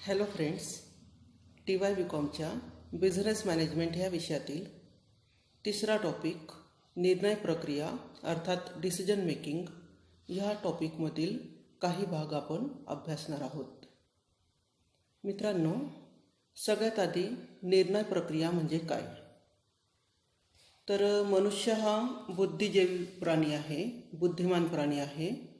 Hello friends, TY BComच्या business management ह्या विषयातील तिसरा टॉपिक निर्णय प्रक्रिया अर्थात डिसिजन मेकिंग ह्या टॉपिकमधील काही भाग आपण अभ्यासणार आहोत. मित्रांनो, सगळ्यात आधी निर्णय प्रक्रिया म्हणजे काय? तर मनुष्य हा बुद्धिजीवी प्राणी आहे, बुद्धिमान प्राणी आहे.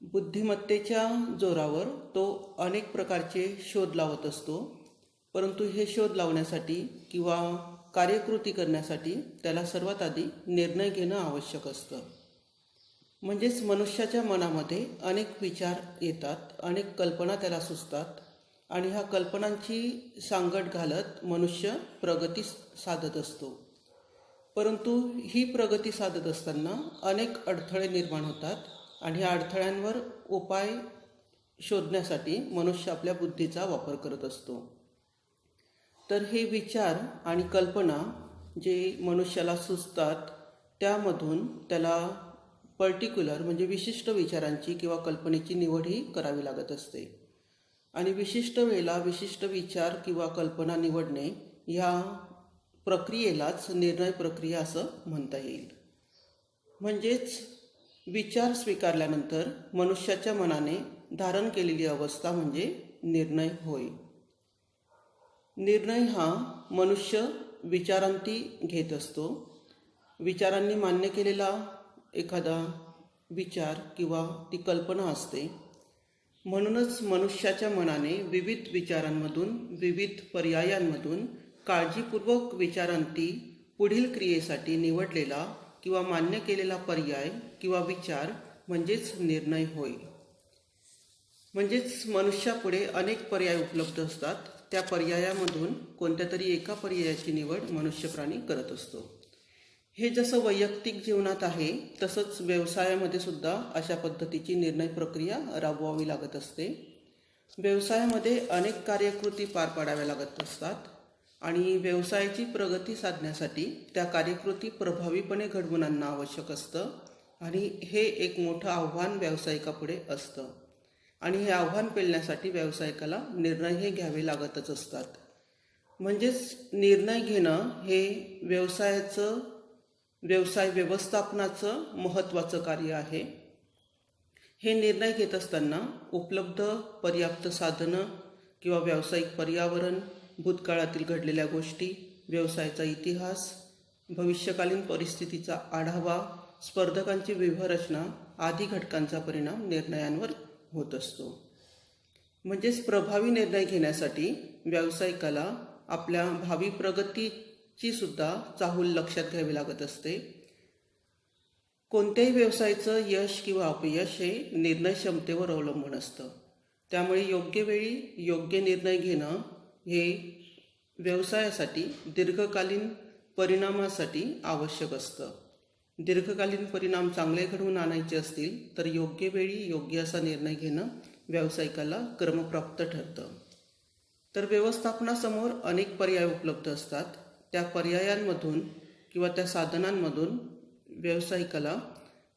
बुद्धिमत्तेच्या जोरावर तो अनेक प्रकारचे शोध लावत असतो, परंतु हे शोध लावण्यासाठी किंवा कार्यकृती करण्यासाठी त्याला सर्वात आधी निर्णय घेणं आवश्यक असतं. म्हणजेच मनुष्याच्या मनामध्ये अनेक विचार येतात, अनेक कल्पना त्याला सुचतात आणि ह्या कल्पनांची सांगड घालत मनुष्य प्रगती साधत असतो. परंतु ही प्रगती साधत असताना अनेक अडथळे निर्माण होतात आणि ह्या अडथळ्यांवर उपाय शोधण्यासाठी मनुष्य आपल्या बुद्धीचा वापर करत असतो. तर हे विचार आणि कल्पना जे मनुष्याला सुचतात त्यामधून त्याला पर्टिक्युलर म्हणजे विशिष्ट विचारांची किंवा कल्पनेची निवडही करावी लागत असते. आणि विशिष्ट वेळेला विशिष्ट विचार किंवा कल्पना निवडणे ह्या प्रक्रियेलाच निर्णय प्रक्रिया असं म्हणता येईल. म्हणजेच विचार स्वीकारल्यानंतर मनुष्याच्या मनाने धारण केलेली अवस्था म्हणजे निर्णय होय. निर्णय हा मनुष्य विचारांती घेत असतो. विचारांनी मान्य केलेला एखादा विचार किंवा ती कल्पना असते. म्हणूनच मनुष्याच्या मनाने विविध विचारांमधून, विविध पर्यायांमधून काळजीपूर्वक विचारांती पुढील क्रियेसाठी निवडलेला किंवा मान्य केलेला पर्याय किंवा विचार म्हणजेच निर्णय होय. म्हणजेच मनुष्यापुढे अनेक पर्याय उपलब्ध असतात. त्या पर्यायामधून कोणत्या तरी एका पर्यायाची निवड मनुष्य प्राणी करत असतो. हे जसं वैयक्तिक जीवनात आहे तसंच व्यवसायामध्ये सुद्धा अशा पद्धतीची निर्णय प्रक्रिया राबवावी लागत असते. व्यवसायामध्ये अनेक कार्यकृती पार पाडाव्या लागत असतात आणि व्यवसायाची प्रगती साधण्यासाठी त्या कार्यकृती प्रभावीपणे घडवून आणणं आवश्यक असतं आणि हे एक मोठं आव्हान व्यावसायिकापुढे असतं. आणि हे आव्हान पेलण्यासाठी व्यावसायिकाला निर्णय हे घ्यावे लागतच असतात. म्हणजेच निर्णय घेणं हे व्यवसाय व्यवस्थापनाचं महत्त्वाचं कार्य आहे. हे निर्णय घेत असताना उपलब्ध पर्याप्त साधनं किंवा व्यावसायिक पर्यावरण, भूतकाळातील घडलेल्या गोष्टी, व्यवसायाचा इतिहास, भविष्यकालीन परिस्थितीचा आढावा, स्पर्धकांची व्यूहरचना आदी घटकांचा परिणाम निर्णयांवर होत असतो. म्हणजेच प्रभावी निर्णय घेण्यासाठी व्यावसायिकाला आपल्या भावी प्रगतीची सुद्धा चाहूल लक्षात घ्यावी लागत असते. कोणत्याही व्यवसायाचं यश किंवा अपयश हे निर्णय क्षमतेवर अवलंबून असतं. त्यामुळे योग्य वेळी योग्य निर्णय घेणं हे व्यवसायासाठी दीर्घकालीन परिणामासाठी आवश्यक असतं. दीर्घकालीन परिणाम चांगले घडवून आणायचे असतील तर योग्य वेळी योग्य असा निर्णय घेणं व्यावसायिकाला क्रमप्राप्त ठरतं. तर व्यवस्थापनासमोर अनेक पर्याय उपलब्ध असतात. त्या पर्यायांमधून किंवा त्या साधनांमधून व्यावसायिकाला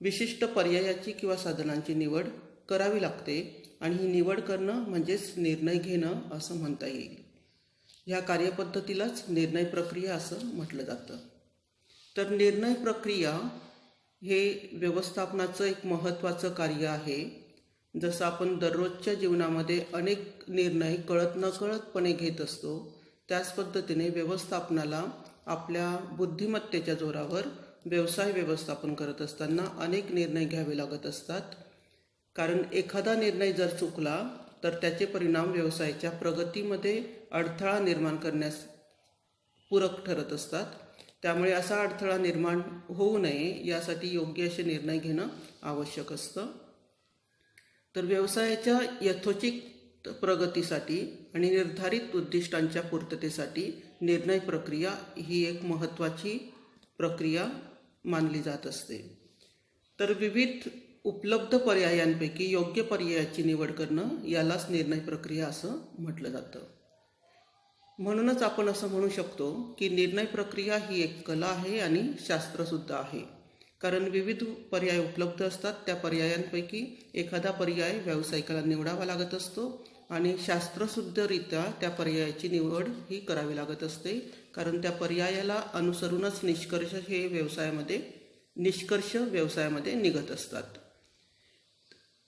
विशिष्ट पर्यायाची किंवा साधनांची निवड करावी लागते आणि ही निवड करणं म्हणजेच निर्णय घेणं असं म्हणता येईल. ह्या कार्यपद्धतीलाच निर्णय प्रक्रिया असं म्हटलं जातं. तर निर्णय प्रक्रिया हे व्यवस्थापनाचं एक महत्त्वाचं कार्य आहे. जसं आपण दररोजच्या जीवनामध्ये अनेक निर्णय कळत नकळतपणे घेत असतो, त्याच पद्धतीने व्यवस्थापनाला आपल्या बुद्धिमत्तेच्या जोरावर व्यवसाय व्यवस्थापन करत असताना अनेक निर्णय घ्यावे लागत असतात. कारण एखादा निर्णय जर चुकला तर त्याचे परिणाम व्यवसायाच्या प्रगतीमध्ये अडथळा निर्माण करण्यास पूरक ठरत असतात. त्यामुळे असा अडथळा निर्माण होऊ नये यासाठी योग्य असे निर्णय घेणं आवश्यक असतं. तर व्यवसायाच्या यथोचित प्रगतीसाठी आणि निर्धारित उद्दिष्टांच्या पूर्ततेसाठी निर्णय प्रक्रिया ही एक महत्त्वाची प्रक्रिया मानली जात असते. तर विविध उपलब्ध पर्यायांपैकी योग्य पर्यायाची निवड करणं यालाच निर्णय प्रक्रिया असं म्हटलं जातं. म्हणूनच आपण असं म्हणू शकतो की निर्णय प्रक्रिया ही एक कला आहे आणि शास्त्रसुद्धा आहे. कारण विविध पर्याय उपलब्ध असतात. त्या पर्यायांपैकी एखादा पर्याय व्यावसायिकाला निवडावा लागत असतो आणि शास्त्रशुद्धरित्या त्या पर्यायाची निवड ही करावी लागत असते, कारण त्या पर्यायाला अनुसरूनच निष्कर्ष व्यवसायामध्ये निघत असतात.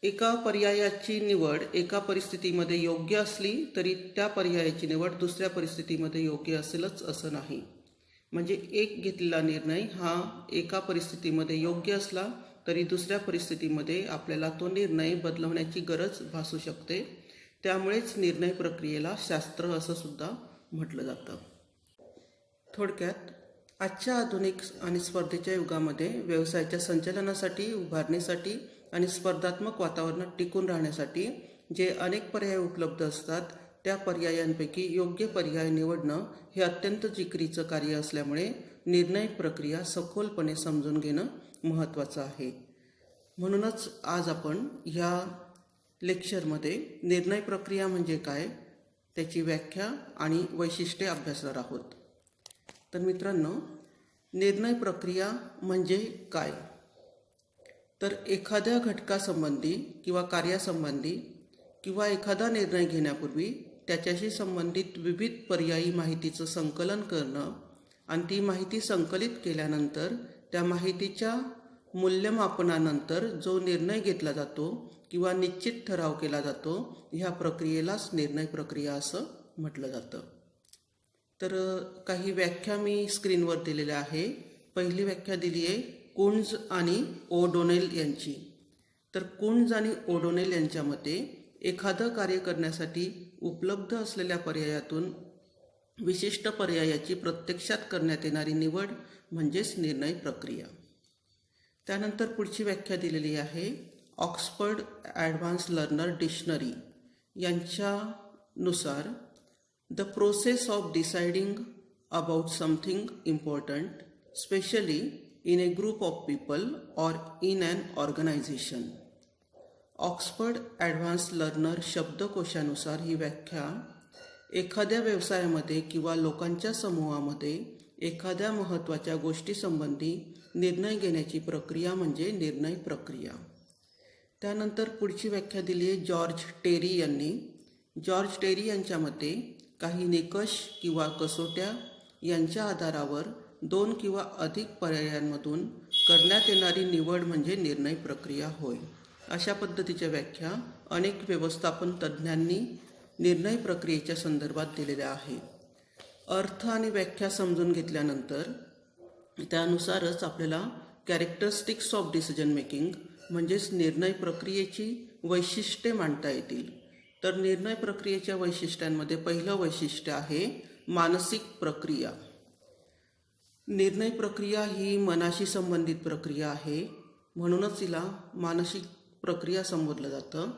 एका पर्यायाची निवड एका परिस्थितीमध्ये योग्य असली तरी त्या पर्यायाची निवड दुसऱ्या परिस्थितीमध्ये योग्य असेलच असं नाही. म्हणजे एक घेतलेला निर्णय हा एका परिस्थितीमध्ये योग्य असला तरी दुसऱ्या परिस्थितीमध्ये आपल्याला तो निर्णय बदलवण्याची गरज भासू शकते. त्यामुळेच निर्णय प्रक्रियेला शास्त्र असं सुद्धा म्हटलं जातं. थोडक्यात आजच्या आधुनिक आणि स्पर्धेच्या युगामध्ये व्यवसायाच्या संचालनासाठी, उभारणीसाठी आणि स्पर्धात्मक वातावरणात टिकून राहण्यासाठी जे अनेक पर्याय उपलब्ध असतात, त्या पर्यायांपैकी योग्य पर्याय निवडणं हे अत्यंत जिकिरीचं कार्य असल्यामुळे निर्णय प्रक्रिया सखोलपणे समजून घेणं महत्त्वाचं आहे. म्हणूनच आज आपण ह्या लेक्चरमध्ये निर्णय प्रक्रिया म्हणजे काय, त्याची व्याख्या आणि वैशिष्ट्ये अभ्यासणार आहोत. तर मित्रांनो, निर्णय प्रक्रिया म्हणजे काय? तर एखाद्या घटकासंबंधी किंवा कार्यासंबंधी किंवा एखादा निर्णय घेण्यापूर्वी त्याच्याशी संबंधित विविध पर्यायी माहितीचं संकलन करणं आणि ती माहिती संकलित केल्यानंतर त्या माहितीच्या मूल्यमापनानंतर जो निर्णय घेतला जातो किंवा निश्चित ठराव केला जातो, ह्या प्रक्रियेलाच निर्णय प्रक्रिया असं म्हटलं जातं. तर काही व्याख्या मी स्क्रीनवर दिलेल्या आहे. पहिली व्याख्या दिली आहे कुन्झ आणि ओडोनेल यांची. तर कुन्झ आणि ओडोनेल यांच्या मते एखादं कार्य करण्यासाठी उपलब्ध असलेल्या पर्यायातून विशिष्ट पर्यायाची प्रत्यक्षात करण्यात येणारी निवड म्हणजेच निर्णय प्रक्रिया. त्यानंतर पुढची व्याख्या दिलेली आहे ऑक्सफर्ड ॲडव्हान्स लर्नर डिक्शनरी यांच्यानुसार the process of deciding about something important specially in a group of people or in an organisation. Oxford advance learner शब्दकोशानुसार ही व्याख्या एखाद्या व्यवसायामध्ये किंवा लोकांच्या समूहामध्ये एखाद्या महत्त्वाच्या गोष्टीसंबंधी निर्णय घेण्याची प्रक्रिया म्हणजे निर्णय प्रक्रिया. त्यानंतर पुढची व्याख्या दिली आहे जॉर्ज टेरी यांनी. जॉर्ज टेरी यांच्या मते काही निकष किंवा कसोट्या यांच्या आधारावर 2 किंवा अधिक पर्यायांमधून करण्यात येणारी निवड म्हणजे निर्णय प्रक्रिया होय. अशा पद्धतीच्या व्याख्या अनेक व्यवस्थापन तज्ज्ञांनी निर्णय प्रक्रियेच्या संदर्भात दिलेल्या आहे. अर्थ आणि व्याख्या समजून घेतल्यानंतर त्यानुसारच आपल्याला कॅरेक्टरिस्टिक्स ऑफ डिसिजन मेकिंग म्हणजेच निर्णय प्रक्रियेची वैशिष्ट्ये मांडता येतील. तर निर्णय प्रक्रियेच्या वैशिष्ट्यांमध्ये पहिलं वैशिष्ट्य आहे मानसिक प्रक्रिया. निर्णय प्रक्रिया ही मनाशी संबंधित प्रक्रिया आहे, म्हणूनच तिला मानसिक प्रक्रिया संबोधलं जातं.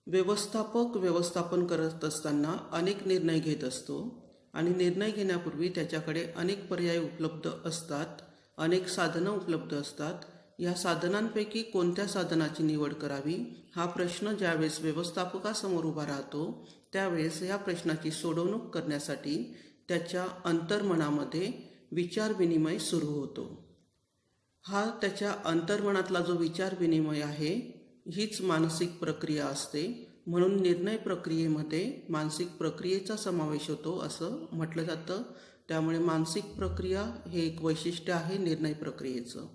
व्यवस्थापक व्यवस्थापन करत असताना अनेक निर्णय घेत असतो आणि निर्णय घेण्यापूर्वी त्याच्याकडे अनेक पर्याय उपलब्ध असतात, अनेक साधनं उपलब्ध असतात. या साधनांपैकी कोणत्या साधनाची निवड करावी हा प्रश्न ज्यावेळेस व्यवस्थापकासमोर उभा राहतो, त्यावेळेस या प्रश्नाची सोडवणूक करण्यासाठी त्याच्या अंतर्मनामध्ये विचारविनिमय सुरू होतो. हा त्याच्या अंतर्मनातला जो विचारविनिमय आहे हीच मानसिक प्रक्रिया असते. म्हणून निर्णय प्रक्रियेमध्ये मानसिक प्रक्रियेचा समावेश होतो असं म्हटलं जातं. त्यामुळे मानसिक प्रक्रिया हे एक वैशिष्ट्य आहे निर्णय प्रक्रियेचं.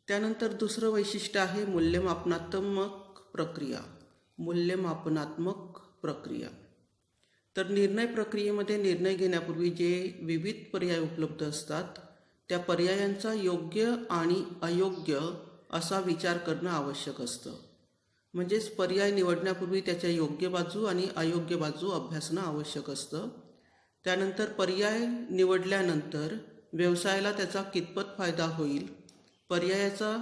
त्यानंतर दुसरं वैशिष्ट्य आहे मूल्यमापनात्मक प्रक्रिया. मूल्यमापनात्मक प्रक्रिया तर निर्णय प्रक्रियेमध्ये निर्णय घेण्यापूर्वी जे विविध पर्याय उपलब्ध असतात त्या पर्यायांचा योग्य आणि अयोग्य असा विचार करणं आवश्यक असतं. म्हणजेच पर्याय निवडण्यापूर्वी त्याच्या योग्य बाजू आणि अयोग्य बाजू अभ्यासणं आवश्यक असतं. त्यानंतर पर्याय निवडल्यानंतर व्यवसायाला त्याचा कितपत फायदा होईल, पर्यायाचा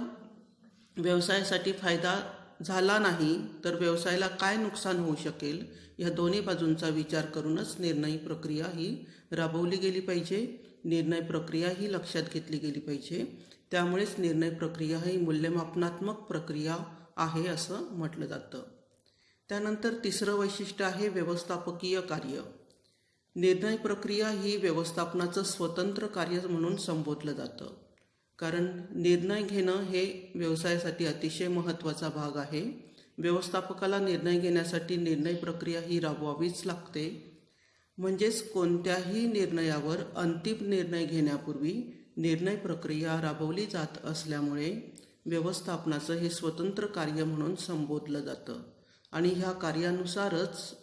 व्यवसायासाठी फायदा झाला नाही तर व्यवसायाला काय नुकसान होऊ शकेल, या दोन्ही बाजूंचा विचार करूनच निर्णय प्रक्रिया ही राबवली गेली पाहिजे. निर्णय प्रक्रिया ही लक्षात घेतली गेली पाहिजे. त्यामुळेच निर्णय प्रक्रिया ही मूल्यमापनात्मक प्रक्रिया आहे असं म्हटलं जातं. त्यानंतर तिसरं वैशिष्ट्य आहे व्यवस्थापकीय कार्य. निर्णय प्रक्रिया ही व्यवस्थापनाचं स्वतंत्र कार्य म्हणून संबोधलं जातं, कारण निर्णय घेणं हे व्यवसायासाठी अतिशय महत्त्वाचा भाग आहे. व्यवस्थापकाला निर्णय घेण्यासाठी निर्णय प्रक्रिया ही राबवावीच लागते. म्हणजेच कोणत्याही निर्णयावर अंतिम निर्णय घेण्यापूर्वी निर्णय प्रक्रिया राबवली जात असल्यामुळे व्यवस्थापनाचं हे स्वतंत्र कार्य म्हणून संबोधलं जातं आणि ह्या कार्यानुसारच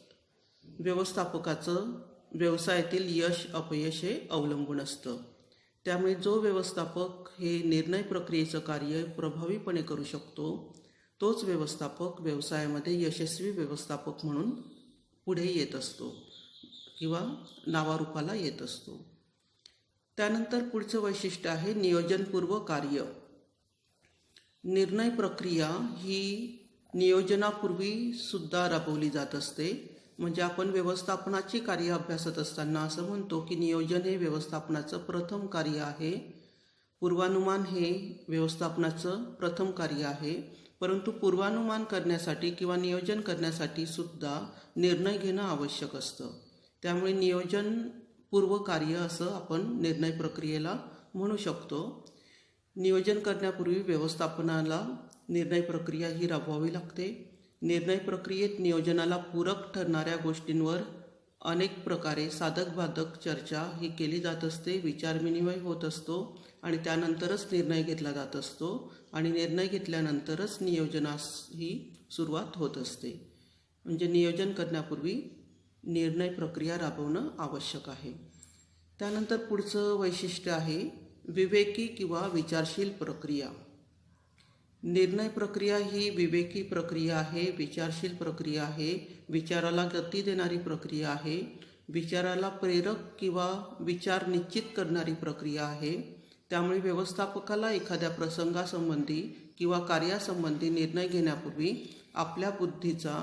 व्यवस्थापकाचं व्यवसायातील यश अपयश हे अवलंबून असतं. त्यामुळे जो व्यवस्थापक हे निर्णय प्रक्रियेचं कार्य प्रभावीपणे करू शकतो तोच व्यवस्थापक व्यवसायामध्ये यशस्वी व्यवस्थापक म्हणून पुढे येत असतो किंवा नावारूपाला येत असतो. त्यानंतर पुढचं वैशिष्ट्य आहे नियोजनपूर्व कार्य. निर्णय प्रक्रिया ही नियोजनापूर्वी सुद्धा राबवली जात असते. म्हणजे आपण व्यवस्थापनाची कार्य अभ्यासत असताना असं म्हणतो की नियोजन हे व्यवस्थापनाचं प्रथम कार्य आहे, पूर्वानुमान हे व्यवस्थापनाचं प्रथम कार्य आहे. परंतु पूर्वानुमान करण्यासाठी किंवा नियोजन करण्यासाठी सुद्धा निर्णय घेणं आवश्यक असतं. त्यामुळे नियोजन पूर्व कार्य असं आपण निर्णय प्रक्रियेला म्हणू शकतो. नियोजन करण्यापूर्वी व्यवस्थापनाला निर्णय प्रक्रिया ही राबवावी लागते. निर्णय प्रक्रियेत नियोजनाला पूरक ठरणाऱ्या गोष्टींवर अनेक प्रकारे साधक बाधक चर्चा ही केली जात असते, विचारविनिमय होत असतो आणि त्यानंतरच निर्णय घेतला जात असतो आणि निर्णय घेतल्यानंतरच नियोजनास ही सुरुवात होत असते. म्हणजे नियोजन करण्यापूर्वी निर्णय प्रक्रिया राबवणं आवश्यक आहे. त्यानंतर पुढचं वैशिष्ट्य आहे विवेकी किंवा विचारशील प्रक्रिया. निर्णय प्रक्रिया ही विवेकी प्रक्रिया आहे, विचारशील प्रक्रिया आहे, विचाराला गती देणारी प्रक्रिया आहे, विचाराला प्रेरक किंवा विचार निश्चित करणारी प्रक्रिया आहे. त्यामुळे व्यवस्थापकाला एखाद्या प्रसंगासंबंधी किंवा कार्यासंबंधी निर्णय घेण्यापूर्वी आपल्या बुद्धीचा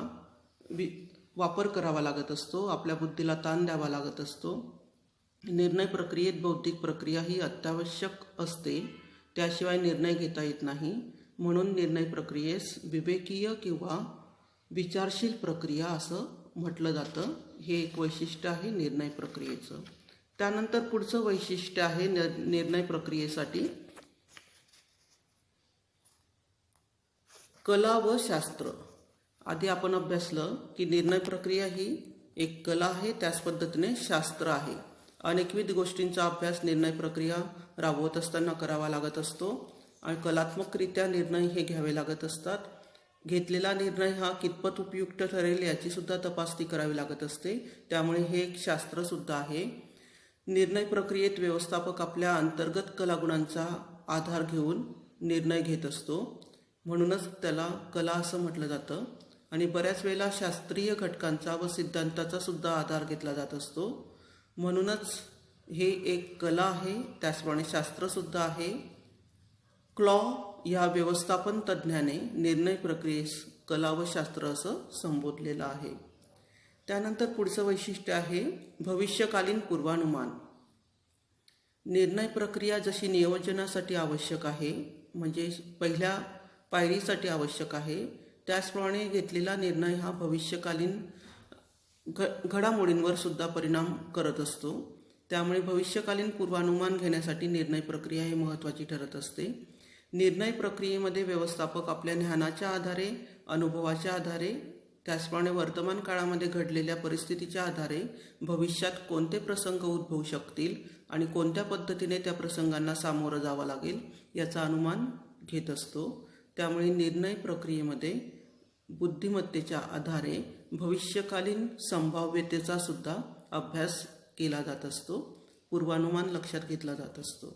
वापर करावा लागत असतो, आपल्या बुद्धीला ताण द्यावा लागत असतो. निर्णय प्रक्रियेत बौद्धिक प्रक्रिया ही अत्यावश्यक असते, त्याशिवाय निर्णय घेता येत नाही. म्हणून निर्णय प्रक्रियेस विवेकीय किंवा विचारशील प्रक्रिया असं म्हटलं जातं. हे एक वैशिष्ट्य आहे निर्णय प्रक्रियेचं. त्यानंतर पुढचं वैशिष्ट्य आहे निर्णय प्रक्रियेसाठी कला व शास्त्र. आधी आपण अभ्यासलं की निर्णय प्रक्रिया ही एक कला आहे, त्याच पद्धतीने शास्त्र आहे. अनेकविध गोष्टींचा अभ्यास निर्णय प्रक्रिया राबवत असताना करावा लागत असतो आणि कलात्मकरित्या निर्णय हे घ्यावे लागत असतात. घेतलेला निर्णय हा कितपत उपयुक्त ठरेल याची सुद्धा तपासणी करावी लागत असते. त्यामुळे हे एक शास्त्रसुद्धा आहे. निर्णय प्रक्रियेत व्यवस्थापक आपल्या अंतर्गत कलागुणांचा आधार घेऊन निर्णय घेत असतो, म्हणूनच त्याला कला असं म्हटलं जातं. आणि बऱ्याच वेळेला शास्त्रीय घटकांचा व सिद्धांताचा सुद्धा आधार घेतला जात असतो, म्हणूनच हे एक कला आहे, त्याचप्रमाणे शास्त्रसुद्धा आहे. क्लॉ या व्यवस्थापन तज्ज्ञाने निर्णय प्रक्रियेस कला व शास्त्र असं संबोधलेलं आहे. त्यानंतर पुढचं वैशिष्ट्य आहे भविष्यकालीन पूर्वानुमान. निर्णय प्रक्रिया जशी नियोजनासाठी आवश्यक आहे, म्हणजे पहिल्या पायरीसाठी आवश्यक आहे, त्याचप्रमाणे घेतलेला निर्णय हा भविष्यकालीन घडामोडींवर सुद्धा परिणाम करत असतो. त्यामुळे भविष्यकालीन पूर्वानुमान घेण्यासाठी निर्णय प्रक्रिया ही महत्त्वाची ठरत असते. निर्णय प्रक्रियेमध्ये व्यवस्थापक आपल्या ज्ञानाच्या आधारे, अनुभवाच्या आधारे, त्याचप्रमाणे वर्तमान काळामध्ये घडलेल्या परिस्थितीच्या आधारे भविष्यात कोणते प्रसंग उद्भवू शकतील आणि कोणत्या पद्धतीने त्या प्रसंगांना सामोरं जावं लागेल याचा अनुमान घेत असतो. त्यामुळे निर्णय प्रक्रियेमध्ये बुद्धिमत्तेच्या आधारे भविष्यकालीन संभाव्यतेचा सुद्धा अभ्यास केला जात असतो, पूर्वानुमान लक्षात घेतला जात असतो.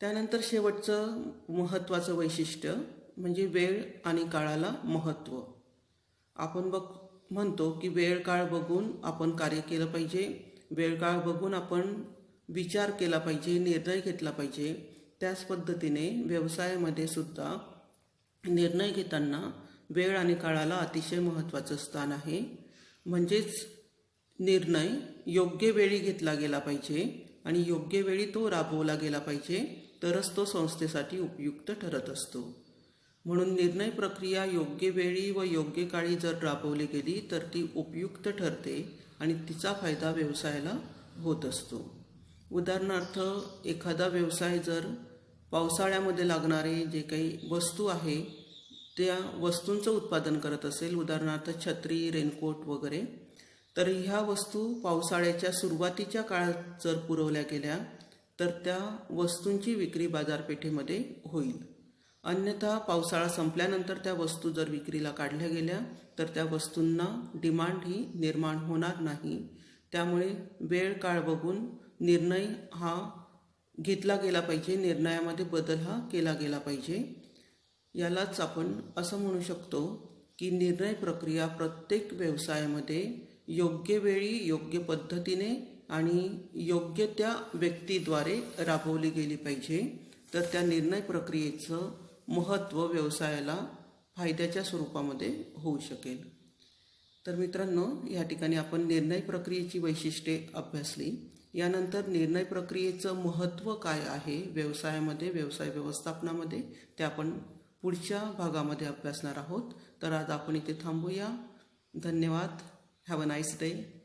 त्यानंतर शेवटचं महत्त्वाचं वैशिष्ट्य म्हणजे वेळ आणि काळाला महत्त्व. आपण म्हणतो की वेळ काळ बघून आपण कार्य केलं पाहिजे, वेळ काळ बघून आपण विचार केला पाहिजे, निर्णय घेतला पाहिजे. त्याच पद्धतीने व्यवसायामध्ये सुद्धा निर्णय घेताना वेळ आणि काळाला अतिशय महत्त्वाचं स्थान आहे. म्हणजेच निर्णय योग्य वेळी घेतला गेला पाहिजे आणि योग्य वेळी तो राबवला गेला पाहिजे, तरच तो संस्थेसाठी उपयुक्त ठरत असतो. म्हणून निर्णय प्रक्रिया योग्य वेळी व योग्य काळी जर राबवली गेली तर ती उपयुक्त ठरते आणि तिचा फायदा व्यवसायाला होत असतो. उदाहरणार्थ एखादा व्यवसाय जर पावसाळ्यामध्ये लागणारे जे काही वस्तू आहे त्या वस्तूंचं उत्पादन करत असेल, उदाहरणार्थ छत्री, रेनकोट वगैरे, तर ह्या वस्तू पावसाळ्याच्या सुरुवातीच्या काळात जर पुरवल्या गेल्या तर त्या वस्तूंची विक्री बाजारपेठेमध्ये होईल. अन्यथा पावसाळा संपल्यानंतर त्या वस्तू जर विक्रीला काढल्या गेल्या तर त्या वस्तूंना डिमांड ही निर्माण होणार नाही. त्यामुळे वेळ काळ बघून निर्णय हा घेतला गेला पाहिजे, निर्णयामध्ये बदल हा केला गेला पाहिजे. यालाच आपण असं म्हणू शकतो की निर्णय प्रक्रिया प्रत्येक व्यवसायामध्ये योग्य वेळी, योग्य पद्धतीने आणि योग्य त्या व्यक्तीद्वारे राबवली गेली पाहिजे. तर त्या निर्णय प्रक्रियेचं महत्त्व व्यवसायाला फायद्याच्या स्वरूपामध्ये होऊ शकेल. तर मित्रांनो, या ठिकाणी आपण निर्णय प्रक्रियेची वैशिष्ट्ये अभ्यासली. यानंतर निर्णय प्रक्रियेचं महत्त्व काय आहे व्यवसायामध्ये, व्यवसाय व्यवस्थापनामध्ये, ते आपण पुढच्या भागामध्ये अभ्यासणार आहोत. तर आज आपण इथे थांबूया. धन्यवाद. Have a nice day.